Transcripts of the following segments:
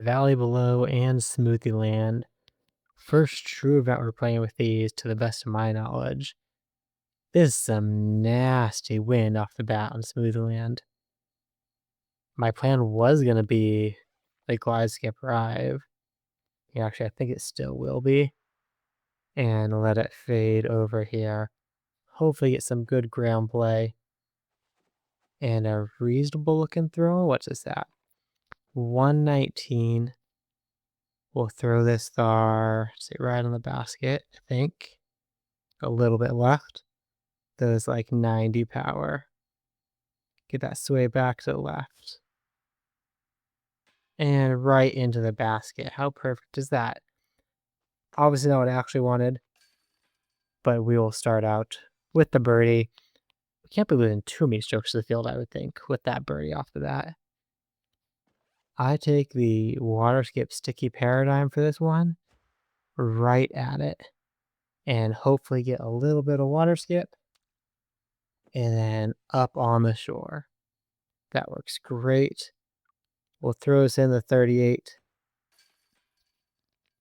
Valley Below and Smoothie Land. First true event we're playing with these to the best of my knowledge. This is some nasty wind off the bat on Smoothie Land. My plan was going to be the glide skip arrive. Yeah, actually, I think it still will be. And let it fade over here. Hopefully get some good ground play. And a reasonable looking throw. What's this at? 119. We'll throw this star, say right on the basket, I think. A little bit left. Those like 90 power. Get that sway back to the left. And right into the basket. How perfect is that? Obviously not what I actually wanted. But we will start out with the birdie. We can't be losing too many strokes to the field, I would think, with that birdie off the bat. I take the water skip sticky paradigm for this one. Right at it. And hopefully get a little bit of water skip. And then up on the shore. That works great. We'll throw us in the 38.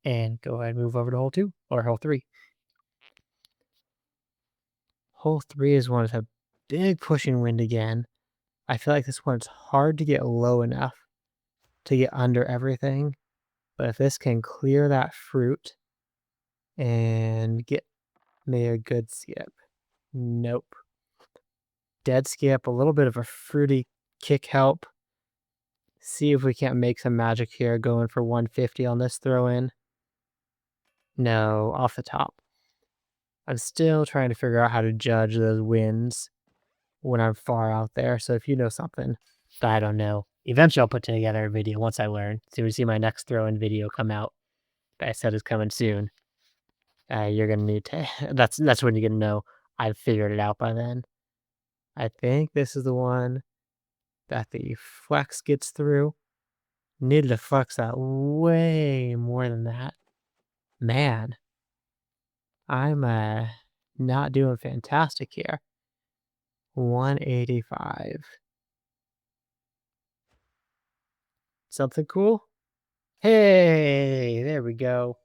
And go ahead and move over to hole 2 or hole 3. Hole 3 is one with a big pushing wind again. I feel like this one's hard to get low enough to get under everything. But if this can clear that fruit and get me a good skip. Nope. Dead skip, a little bit of a fruity kick help. See if we can't make some magic here going for 150 on this throw in. No, off the top. I'm still trying to figure out how to judge those winds when I'm far out there. So if you know something that I don't know, eventually I'll put together a video once I learn. So we see my next throw-in video come out that I said is coming soon. You're gonna need to. That's when you're gonna know I've figured it out by then. I think this is the one that the flex gets through. Needed to flex that way more than that. Man, I'm not doing fantastic here. 185. Something cool? Hey, there we go.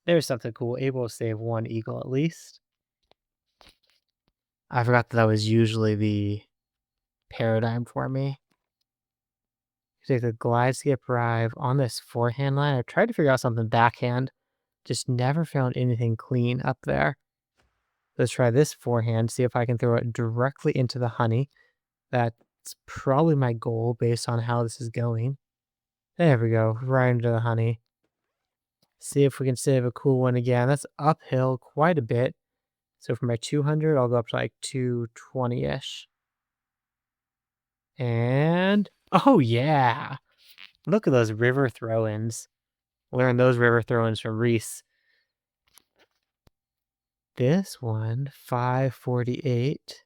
There's something cool. Able to save one eagle at least. I forgot that was usually the paradigm for me. Take the glide skip arrive on this forehand line. I tried to figure out something backhand. Just never found anything clean up there. Let's try this forehand, see if I can throw it directly into the honey. That's probably my goal based on how this is going. There we go, right into the honey. See if we can save a cool one again. That's uphill quite a bit. So for my 200, I'll go up to like 220-ish. And, oh yeah! Look at those river throw-ins. Learn those river throw-ins from Reese. This one, 548.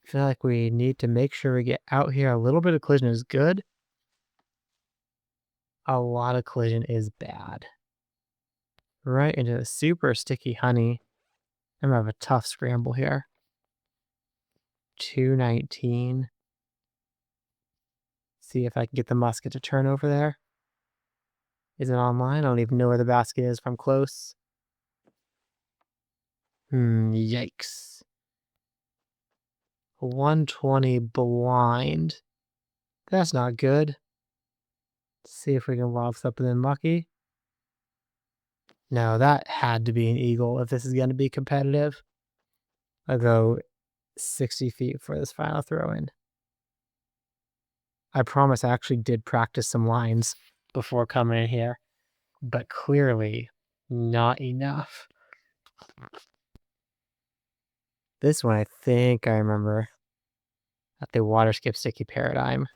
I feel like we need to make sure we get out here. A little bit of collision is good. A lot of collision is bad. Right into the super sticky honey. I'm gonna have a tough scramble here. 219. See if I can get the musket to turn over there. Is it online? I don't even know where the basket is if I'm close. Yikes. 120 blind. That's not good. See if we can lob something in lucky. No, that had to be an eagle if this is going to be competitive. I'll go 60 feet for this final throw-in. I promise I actually did practice some lines before coming in here, but clearly not enough. This one I think I remember at the water skip sticky paradigm.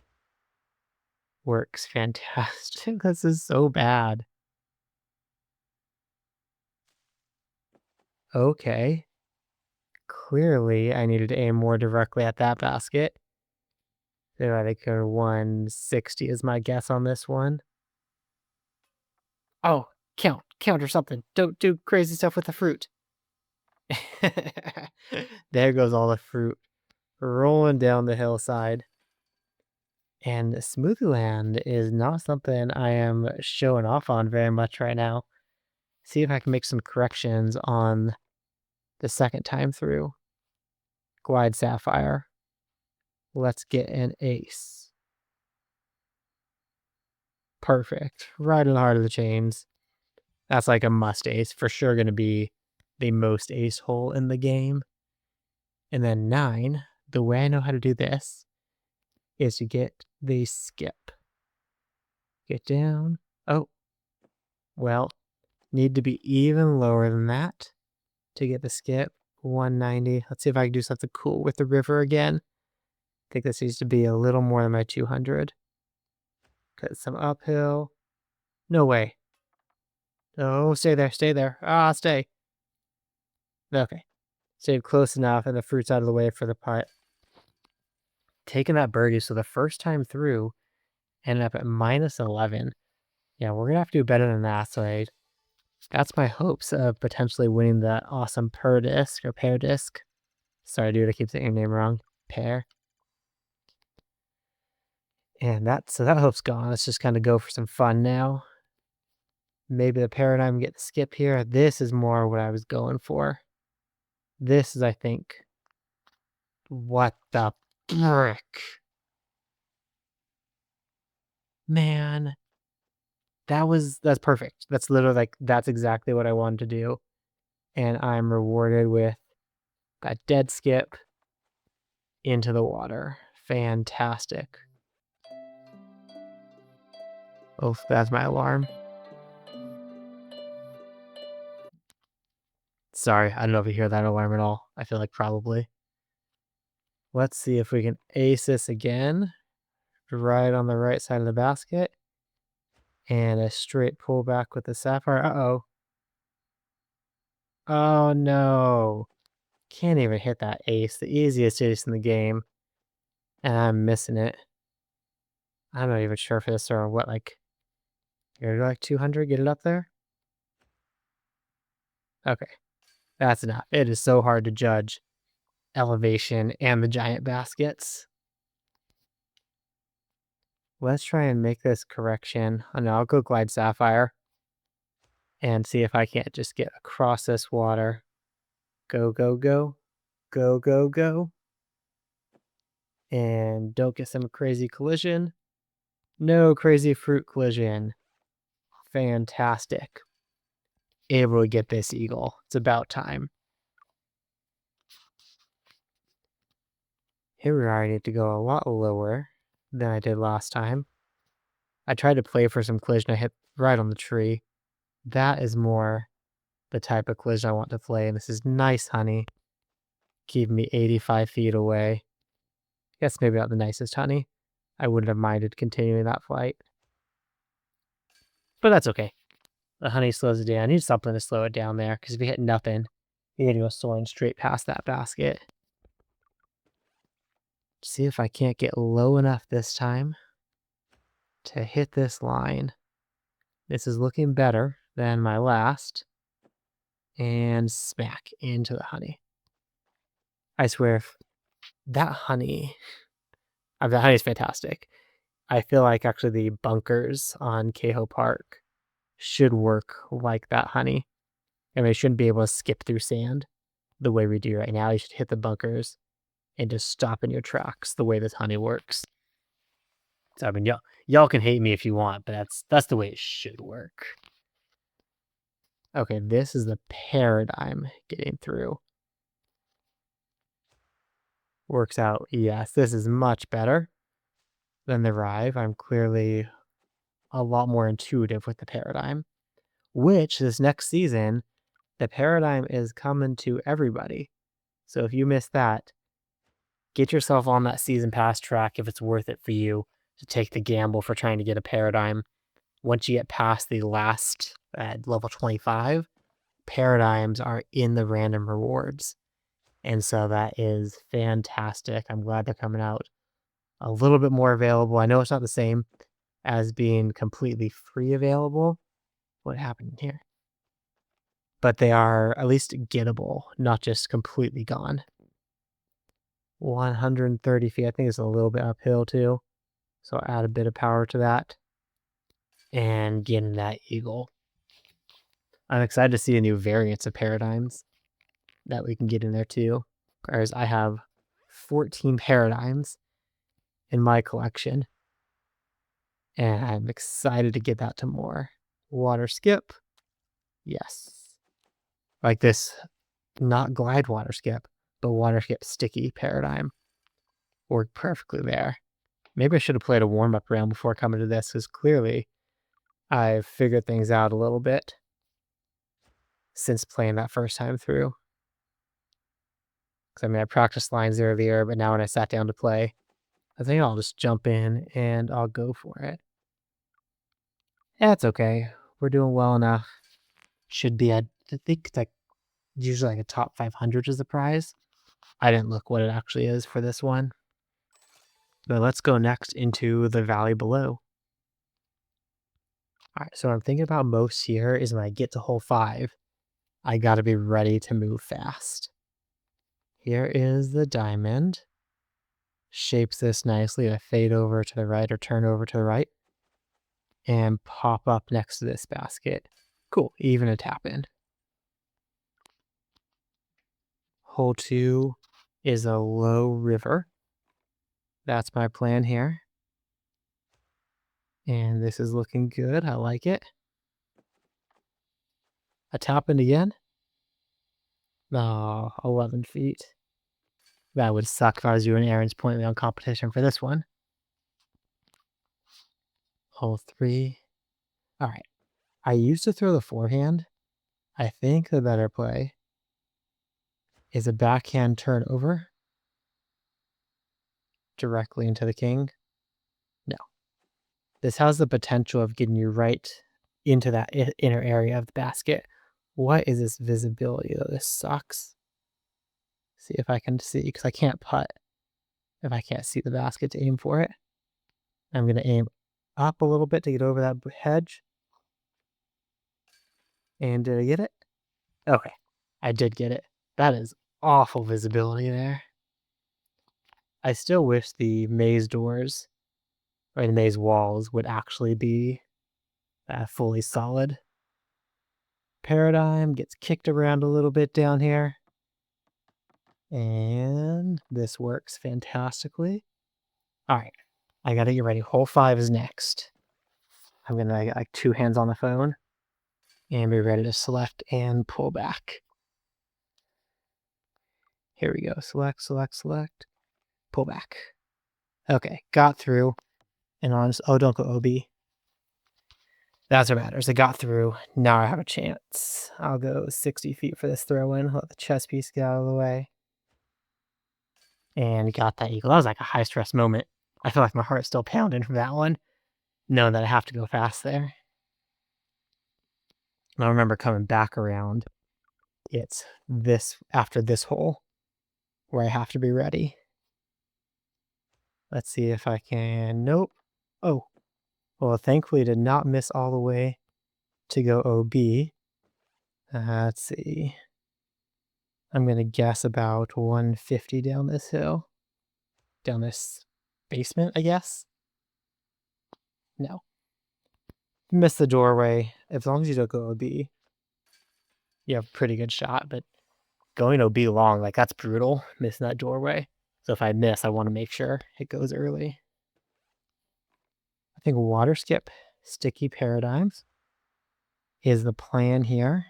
Works fantastic. This is so bad. Okay. Clearly, I needed to aim more directly at that basket. So I think 160 is my guess on this one. Oh, count or something. Don't do crazy stuff with the fruit. There goes all the fruit rolling down the hillside. And Smoothie Land is not something I am showing off on very much right now. See if I can make some corrections on the second time through. Glide Sapphire. Let's get an ace. Perfect. Right in the heart of the chains. That's like a must ace. For sure going to be the most ace hole in the game. And then 9, the way I know how to do this is to get the skip. Get down. Oh, well, need to be even lower than that to get the skip. 190. Let's see if I can do something cool with the river again. I think this needs to be a little more than my 200. Cut some uphill. No way. Oh, stay there, stay there. Ah, stay. Okay. Stayed close enough and the fruit's out of the way for the putt. Taking that birdie, so the first time through, ended up at minus 11. Yeah, we're gonna have to do better than that, so that's my hopes of potentially winning that awesome pear disc. Sorry, dude, I keep saying your name wrong. Pear. And that hope's gone. Let's just kind of go for some fun now. Maybe the paradigm get the skip here. This is more what I was going for. This is, I think, what the frick? Man, that's perfect. That's literally like, that's exactly what I wanted to do. And I'm rewarded with a dead skip into the water. Fantastic. Oh, that's my alarm. Sorry, I don't know if you hear that alarm at all. I feel like probably. Let's see if we can ace this again. Right on the right side of the basket. And a straight pullback with the sapphire. Uh-oh. Oh, no. Can't even hit that ace. The easiest ace in the game. And I'm missing it. I'm not even sure if this or what, like... You're like 200? Get it up there? Okay. That's enough. It is so hard to judge elevation and the giant baskets. Let's try and make this correction. Oh, no, I'll go Glide Sapphire and see if I can't just get across this water. Go, go, go. Go, go, go. And don't get some crazy collision. No crazy fruit collision. Fantastic. Able to get this eagle. It's about time. Here we are. I need to go a lot lower than I did last time. I tried to play for some collision. I hit right on the tree. That is more the type of collision I want to play. And this is nice honey. Keeping me 85 feet away. Guess maybe not the nicest honey. I wouldn't have minded continuing that flight. But that's okay. The honey slows it down. I need something to slow it down there, because if you hit nothing, you're going to go soaring straight past that basket. See if I can't get low enough this time to hit this line. This is looking better than my last. And smack into the honey. I swear, if that honey... that honey is fantastic. I feel like actually the bunkers on Kehoe Park should work like that honey. I mean, it shouldn't be able to skip through sand the way we do right now. You should hit the bunkers and just stop in your tracks the way this honey works. So I mean, y'all can hate me if you want, but that's the way it should work. Okay, this is the paradigm getting through. Works out. Yes, this is much better than the Rive. I'm clearly a lot more intuitive with the paradigm, which this next season, the paradigm is coming to everybody. So if you missed that, get yourself on that season pass track if it's worth it for you to take the gamble for trying to get a paradigm. Once you get past the last at level 25, paradigms are in the random rewards. And so that is fantastic. I'm glad they're coming out a little bit more available. I know it's not the same as being completely free available. What happened here? But they are at least gettable, not just completely gone. 130 feet. I think it's a little bit uphill too. So I'll add a bit of power to that and get in that eagle. I'm excited to see a new variants of paradigms that we can get in there too. Whereas I have 14 paradigms in my collection, and I'm excited to get that to more. Water skip, yes. Like this, not glide water skip, but water skip sticky paradigm worked perfectly there. Maybe I should have played a warm-up round before coming to this, because clearly I've figured things out a little bit since playing that first time through. Because I mean, I practiced lines earlier, but now when I sat down to play, I think I'll just jump in and I'll go for it. Yeah, it's okay. We're doing well enough. Should be, I think, like usually like a top 500 is the prize. I didn't look what it actually is for this one. But let's go next into the valley below. All right, so what I'm thinking about most here is when I get to hole 5, I gotta be ready to move fast. Here is the diamond. Shapes this nicely to fade over to the right or turn over to the right and pop up next to this basket. Cool, even a tap in. Hole 2 is a low river. That's my plan here. And this is looking good. I like it. A tap in again. Oh, 11 feet. That would suck if I was doing Aaron's point on competition for this one. Hole 3. All right. I used to throw the forehand. I think the better play is a backhand turnover directly into the king. No. This has the potential of getting you right into that inner area of the basket. What is this visibility though? This sucks. See if I can see, because I can't putt if I can't see the basket to aim for it. I'm going to aim up a little bit to get over that hedge. And did I get it? Okay, I did get it. That is awful visibility there. I still wish the maze doors or the maze walls would actually be fully solid. Paradigm gets kicked around a little bit down here. And this works fantastically. All right, I gotta get ready. Hole 5 is next. I'm gonna get like 2 hands on the phone and be ready to select and pull back. Here we go. Select, select, select. Pull back. Okay, got through. And honest, oh, don't go OB. That's what matters. I got through. Now I have a chance. I'll go 60 feet for this throw in. Let the chess piece get out of the way. And got that eagle. That was like a high stress moment. I feel like my heart's still pounding from that one, knowing that I have to go fast there. And I remember coming back around. It's this after this hole where I have to be ready. Let's see if I can. Nope. Oh. Well, thankfully did not miss all the way to go OB. Let's see. I'm going to guess about 150 down this hill. Down this basement, I guess. No. Miss the doorway. As long as you don't go OB, you have a pretty good shot. But going OB long, like that's brutal, missing that doorway. So if I miss, I want to make sure it goes early. I think water skip, sticky paradigms is the plan here.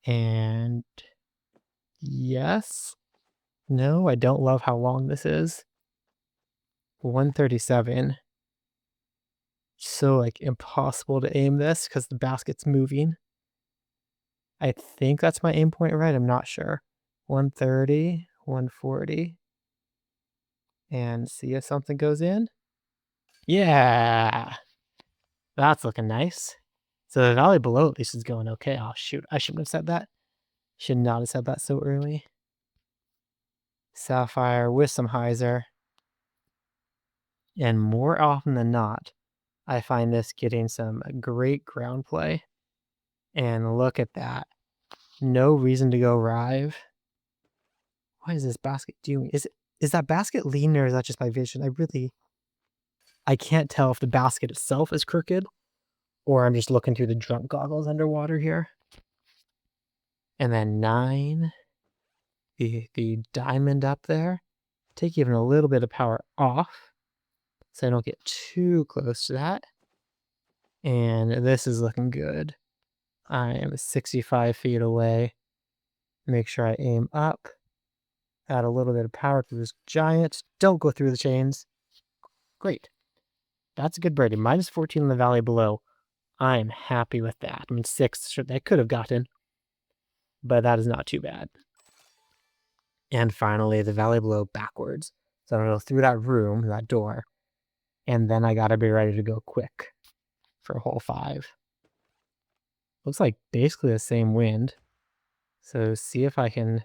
And yes. No, I don't love how long this is. 137. So like impossible to aim this because the basket's moving. I think that's my aim point, right? I'm not sure. 130, 140. And see if something goes in. Yeah. That's looking nice. So the valley below at least is going okay. Oh shoot, I shouldn't have said that. Should not have said that so early. Sapphire with some hyzer. And more often than not, I find this getting some great ground play. And look at that. No reason to go rive. What is this basket doing? Is that basket lean or is that just my vision? I can't tell if the basket itself is crooked or I'm just looking through the drunk goggles underwater here. And then 9, the diamond up there. Take even a little bit of power off so I don't get too close to that. And this is looking good. I am 65 feet away. Make sure I aim up. Add a little bit of power to this giant. Don't go through the chains. Great. That's a good birdie. Minus 14 in the valley below. I'm happy with that. I mean, 6 they could have gotten, but that is not too bad. And finally, the valley below backwards. So I'm going to go through that room, that door, and then I got to be ready to go quick for hole 5. Looks like basically the same wind. So see if I can...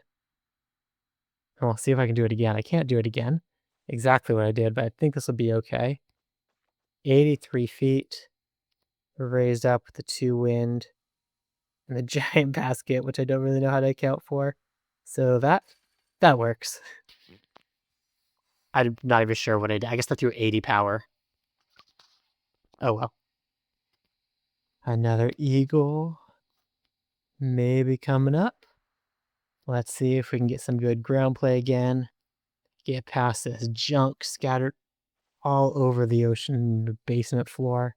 Well, see if I can do it again. I can't do it again. Exactly what I did, but I think this will be okay. 83 feet. Raised up with the 2 wind. And the giant basket, which I don't really know how to account for. So that works. I'm not even sure what I did. I guess I threw 80 power. Oh well. Another eagle. Maybe coming up. Let's see if we can get some good ground play again. Get past this junk scattered all over the ocean basement floor.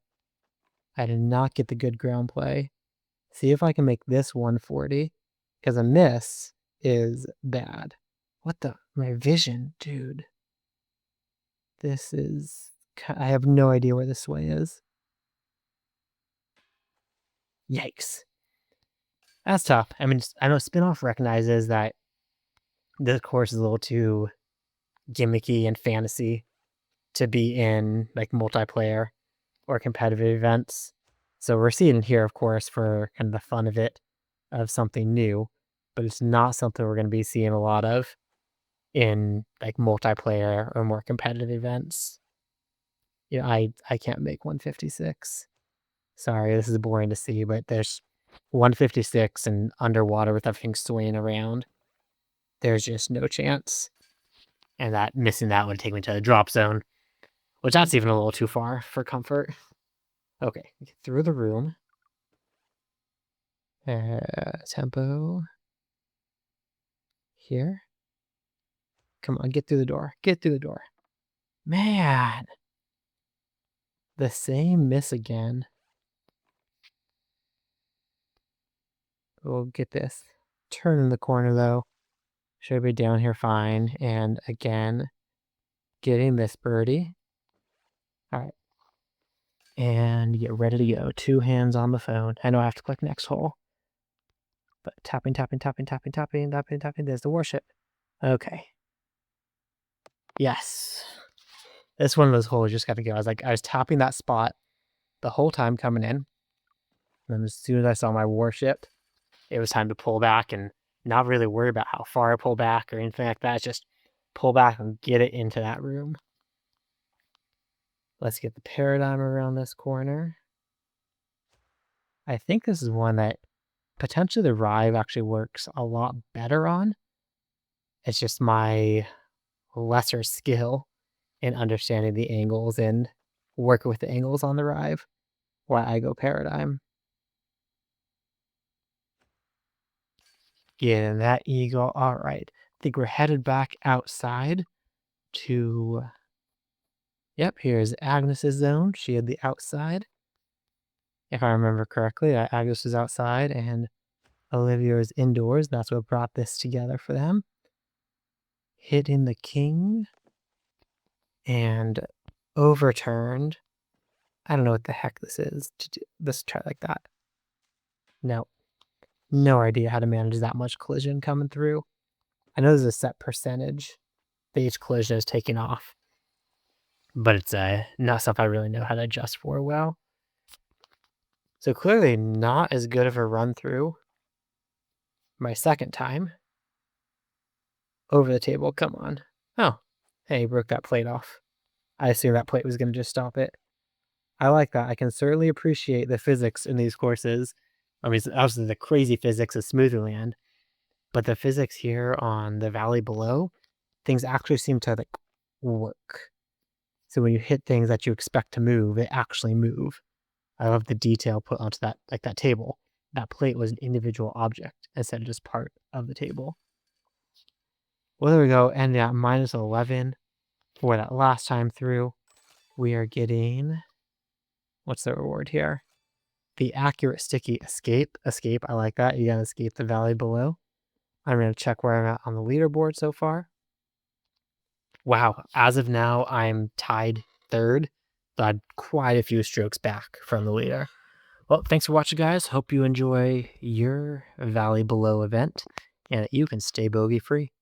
I did not get the good ground play. See if I can make this 140. Because a miss is bad. What the? My vision, dude. This is... I have no idea where this way is. Yikes. That's tough. I mean, I know Spinoff recognizes that this course is a little too gimmicky and fantasy to be in like multiplayer or competitive events. So we're seeing it here, of course, for kind of the fun of it, of something new, but it's not something we're going to be seeing a lot of in like multiplayer or more competitive events. You know, I can't make 156. Sorry, this is boring to see, but there's 156 and underwater with everything swaying around. There's just no chance. And that missing that would take me to the drop zone, which that's even a little too far for comfort. Okay, through the room. Tempo. Here. Come on, get through the door. Get through the door. Man. The same miss again. We'll get this. Turn in the corner though. Should be down here fine. And again, getting this birdie. All right. And get ready to go. 2 hands on the phone. I know I have to click next hole. But tapping, tapping, tapping, tapping, tapping, tapping, tapping. There's the warship. Okay. Yes. This one of those holes just got to go. I was tapping that spot the whole time coming in. And then as soon as I saw my warship, it was time to pull back and not really worry about how far I pull back or anything like that. Just pull back and get it into that room. Let's get the paradigm around this corner. I think this is one that potentially the Rive actually works a lot better on. It's just my lesser skill in understanding the angles and working with the angles on the Rive while I go paradigm. Getting that eagle. All right. I think we're headed back outside to... Yep, here's Agnes's zone. She had the outside. If I remember correctly, Agnes was outside and Olivia is indoors. That's what brought this together for them. Hitting the king. And overturned. I don't know what the heck this is. To do this, try like that. No. No idea how to manage that much collision coming through. I know there's a set percentage that each collision is taking off. But it's not stuff I really know how to adjust for well. So clearly not as good of a run through my second time. Over the table, come on. Oh, hey, broke that plate off. I assumed that plate was going to just stop it. I like that. I can certainly appreciate the physics in these courses. I mean, obviously the crazy physics of Smoothie Land, but the physics here on the valley below, things actually seem to like work. So when you hit things that you expect to move, they actually move. I love the detail put onto that, like that table. That plate was an individual object instead of just part of the table. Well, there we go. And at minus 11 for that last time through, we are getting, what's the reward here? The accurate sticky escape. Escape, I like that. You gotta escape the valley below. I'm gonna check where I'm at on the leaderboard so far. Wow, as of now, I'm tied third, but I'm quite a few strokes back from the leader. Well, thanks for watching, guys. Hope you enjoy your Valley Below event and that you can stay bogey free.